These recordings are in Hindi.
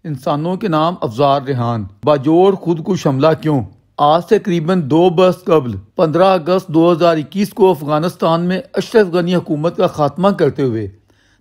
इंसानों के नाम अफजार रेहान बाजोड़ खुदकुश हमला क्यों। आज से करीबन 2 बरस कबल 15 अगस्त 2021 को अफगानिस्तान में अशरफ गनी हुकूमत का खात्मा करते हुए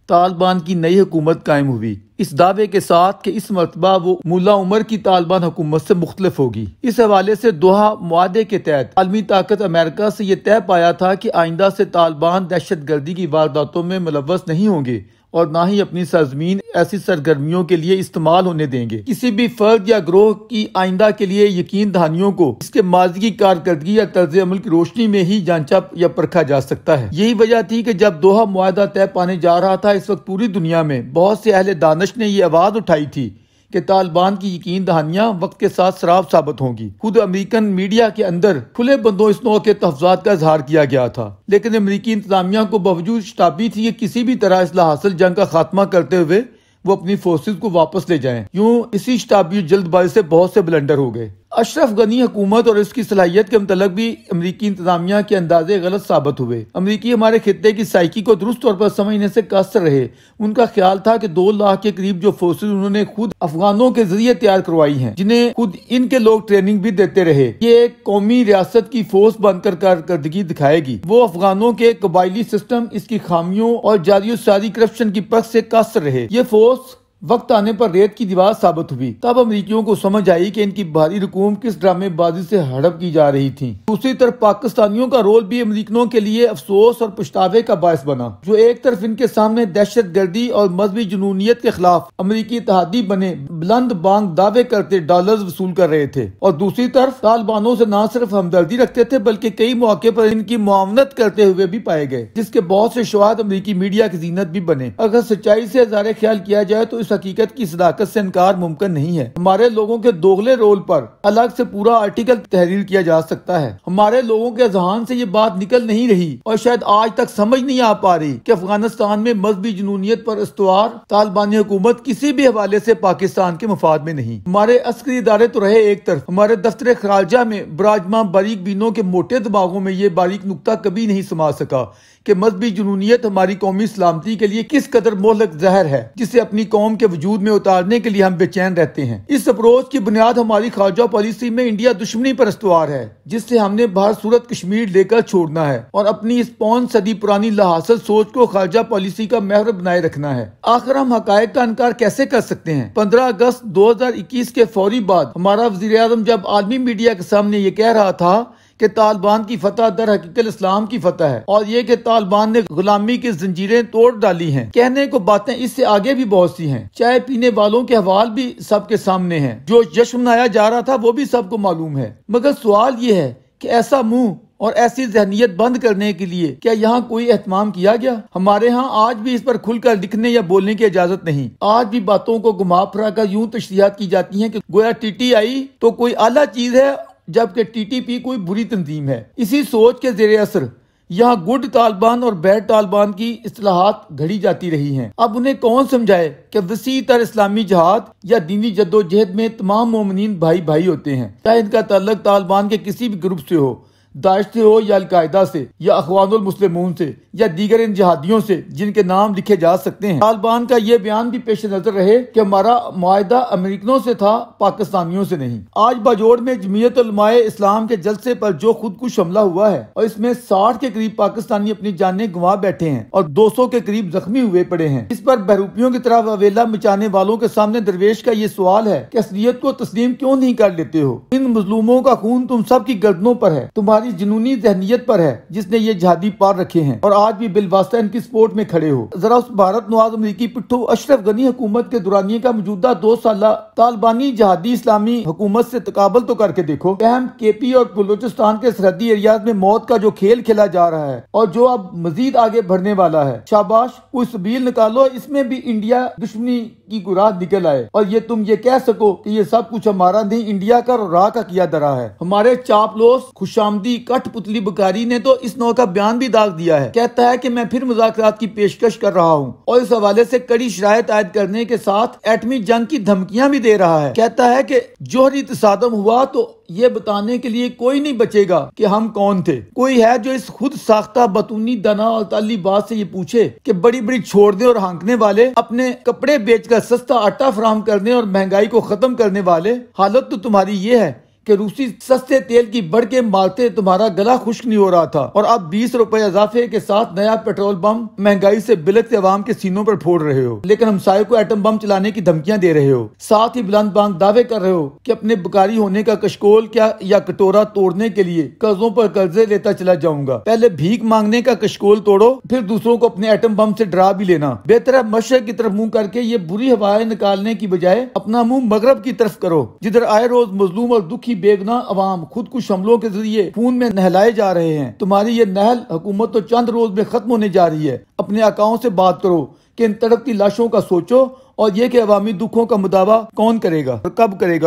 तालिबान की नई हुकूमत कायम हुई, इस दावे के साथ कि इस मरतबा वो मुल्ला उमर की तालिबान हुकूमत से मुख्तलिफ होगी। इस हवाले से दोहा मुआहदे के तहत आलमी ताकत अमेरिका से यह तय पाया था कि आइंदा से तालिबान दहशत गर्दी की वारदातों में मुलव्वस नहीं होंगे और ना ही अपनी सरजमीन ऐसी सरगर्मियों के लिए इस्तेमाल होने देंगे। किसी भी फर्द या ग्रोह की आइंदा के लिए यकीन दहानियों को इसके माजी की कारकर्दगी या तर्ज अमल की रोशनी में ही जांचा या परखा जा सकता है। यही वजह थी कि जब दोहा मुआहदा तय पाने जा रहा था, इस वक्त पूरी दुनिया में बहुत से अहले दानिश ने ये आवाज उठाई थी कि तालिबान की यकीन दहानियां वक्त के साथ शराब साबित होंगी। खुद अमेरिकन मीडिया के अंदर खुले बंदों इस नौ के तहफ़्ज़ात का इजहार किया गया था, लेकिन अमेरिकी इंतजामिया को बावजूद शताबी थी कि किसी भी तरह इस्लाह हासिल जंग का खात्मा करते हुए वो अपनी फोर्सेज को वापस ले जाएं। यूं इसी शताबी जल्दबाजी से बहुत से ब्लंडर हो गए। अशरफ गनी हुकूमत और इसकी सलाहियत के मतलब भी अमरीकी इंतजामिया के अंदाजे गलत साबित हुए। अमरीकी हमारे खित्ते की साइकी को दुरुस्त तौर पर समझने से कासर रहे। उनका ख्याल था कि 2 लाख के करीब जो फोर्सेज उन्होंने खुद अफगानों के जरिए तैयार करवाई हैं, जिन्हें खुद इनके लोग ट्रेनिंग भी देते रहे, ये एक कौमी रियासत की फोर्स बनकर कारकर्दगी दिखाएगी। वो अफगानों के कबायली सिस्टम, इसकी खामियों और जारी सारी करप्शन की परख से कासर रहे। ये फोर्स वक्त आने पर रेत की दीवार साबित हुई। तब अमरीकियों को समझ आई कि इनकी भारी रकूम किस ड्रामेबाजी से हड़प की जा रही थी। दूसरी तरफ पाकिस्तानियों का रोल भी अमरीकियों के लिए अफसोस और पछतावे का बायस बना, जो एक तरफ इनके सामने दहशत गर्दी और मजहबी जुनूनियत के खिलाफ अमरीकी इत्तेहादी बने बुलंद बांग दावे करते डॉलर्स वसूल कर रहे थे, और दूसरी तरफ तालिबानों से न सिर्फ हमदर्दी रखते थे बल्कि कई मौके पर इनकी मुआवनत करते हुए भी पाए गए, जिसके बहुत से शवाहद अमरीकी मीडिया की जीनत भी बने। अगर सच्चाई से इज़हार ख्याल किया जाए तो इस हकीकत की सदाकत से इनकार मुमकिन नहीं है। हमारे लोगों के दोगले रोल पर अलग से पूरा आर्टिकल तहरीर किया जा सकता है। हमारे लोगों के ज़हन से ये बात निकल नहीं रही और शायद आज तक समझ नहीं आ पा रही कि अफगानिस्तान में मजहबी जुनूनियत पर इस्तवार तालिबानी हुकूमत किसी भी हवाले से पाकिस्तान के मफाद में नहीं। हमारे अस्करी इदारे तो रहे एक तरफ, हमारे दफ्तर खारजा में बराजमान बारीक बीनों के मोटे दिमागों में ये बारीक नुक्ता कभी नहीं समा सका कि मजहबी जुनूनियत हमारी कौमी सलामती के लिए किस कदर मोहलक जहर है, जिसे अपनी कौम के वजूद में उतारने के लिए हम बेचैन रहते हैं। इस अप्रोच की बुनियाद हमारी खारजा पॉलिसी में इंडिया दुश्मनी पर इस्तवार है, जिससे हमने बाहर सूरत कश्मीर लेकर छोड़ना है और अपनी इस 5 सदी पुरानी लाहासिल सोच को खारजा पॉलिसी का महवर बनाए रखना है। आखिर हम हकायक का इनकार कैसे कर सकते हैं। 15 अगस्त 2021 के फौरी बाद हमारा वज़ीर आज़म जब आलमी मीडिया के सामने ये कह रहा था कि तालिबान की फतह दर हकीकत इस्लाम की फतह है और ये कि तालिबान ने गुलामी की जंजीरें तोड़ डाली हैं। कहने को बातें इससे आगे भी बहुत सी हैं। चाय पीने वालों के हवाल भी सबके सामने हैं। जो जश्न मनाया जा रहा था वो भी सबको मालूम है। मगर सवाल ये है कि ऐसा मुंह और ऐसी जहनीत बंद करने के लिए क्या यहाँ कोई एहतमाम किया गया। हमारे यहाँ आज भी इस पर खुलकर लिखने या बोलने की इजाजत नहीं। आज भी बातों को घुमा फिरा कर यूं तशरीहात की जाती हैं कि गोया TTI तो कोई आला चीज है जबकि TTP कोई बुरी तंजीम है। इसी सोच के जेर असर यहाँ गुड तालिबान और बैड तालिबान की इस्लाहात घड़ी जाती रही हैं। अब उन्हें कौन समझाए कि वसी तर इस्लामी जहाद या दीनी जद्दोजहद में तमाम मोमिनीन भाई भाई होते हैं, चाहे इनका ताल्लुक तालिबान के किसी भी ग्रुप से हो, दाइश से हो या अलकायदा से या अखवानुल मुस्लिमून से या दीगर इन जिहादियों से जिनके नाम लिखे जा सकते हैं। तालिबान का ये बयान भी पेश नजर रहे कि हमारा मुआहदा अमेरिकनों से था, पाकिस्तानियों से नहीं। आज बाजोड़ में जमीयत उलमाए इस्लाम के जलसे पर जो खुदकुश हमला हुआ है और इसमें 60 के करीब पाकिस्तानी अपनी जानें गंवा बैठे हैं और 200 के करीब जख्मी हुए पड़े हैं। इस पर बहरूपियों की तरफ अवेला मचाने वालों के सामने दरवेश का ये सवाल है कि असलियत को तस्लीम क्यों नहीं कर लेते हो। इन मजलूमों का खून तुम सब की गर्दनों पर है, तुम्हारी जुनूनी जहनीत पर है जिसने ये जहादी पार रखे हैं और आज भी बिलवास्ता इनकी सपोर्ट में खड़े हो। जरा उस भारत नवाज अमरीकी पिट्ठू अशरफ गनी हुकूमत के दुरानिये का मौजूदा 2 साला तालिबानी जहादी इस्लामी हुकूमत से तकाबल तो करके देखो। अहम KP और बलूचिस्तान के सरहदी एरियाज में मौत का जो खेल खेला जा रहा है और जो अब मजीद आगे बढ़ने वाला है, शाबाश कोई सबील निकालो, इसमें भी इंडिया दुश्मनी की गुराह निकल आए और ये तुम ये कह सको कि ये सब कुछ हमारा नहीं, इंडिया का और राह का किया दरा है। हमारे चापलोस खुशामदी की कठपुतली बुखारी ने तो इस नौ का बयान भी दाग दिया है। कहता है कि मैं फिर मुज़ाकरात की पेशकश कर रहा हूँ और इस हवाले से कड़ी शराइत आयद करने के साथ एटमी जंग की धमकियां भी दे रहा है। कहता है कि जोहरी तसादम हुआ तो ये बताने के लिए कोई नहीं बचेगा कि हम कौन थे। कोई है जो इस खुद साख्ता बतूनी दना और ताली बात से ये पूछे कि बड़ी बड़ी छोड़ने और हाँकने वाले, अपने कपड़े बेचकर सस्ता आटा फराहम करने और महंगाई को खत्म करने वाले, हालत तो तुम्हारी ये है कि रूसी सस्ते तेल की बढ़ के मारते तुम्हारा गला खुश्क नहीं हो रहा था और अब 20 रुपए इजाफे के साथ नया पेट्रोल बम महंगाई से बिलखते अवाम के सीनों पर फोड़ रहे हो, लेकिन हमसायों को एटम बम चलाने की धमकियां दे रहे हो। साथ ही बुलंद बांग दावे कर रहे हो कि अपने बुकारी होने का कशकोल क्या या कटोरा तोड़ने के लिए कर्जों पर कर्जे लेता चला जाऊंगा। पहले भीख मांगने का कशकोल तोड़ो, फिर दूसरों को अपने एटम बम से डरा भी लेना। बेहतर है मशरक की तरफ मुंह करके ये बुरी हवाएं निकालने की बजाय अपना मुंह मगरब की तरफ करो, जिधर आए रोज मजलूम और दुखी बेगुनाह अवाम खुद कुछ हमलों के जरिए खून में नहलाए जा रहे हैं। तुम्हारी ये नहल हुकूमत तो चंद रोज में खत्म होने जा रही है। अपने आकाओं से बात करो कि इन तड़पती लाशों का सोचो और ये कि अवामी दुखों का मुदावा कौन करेगा और कब करेगा।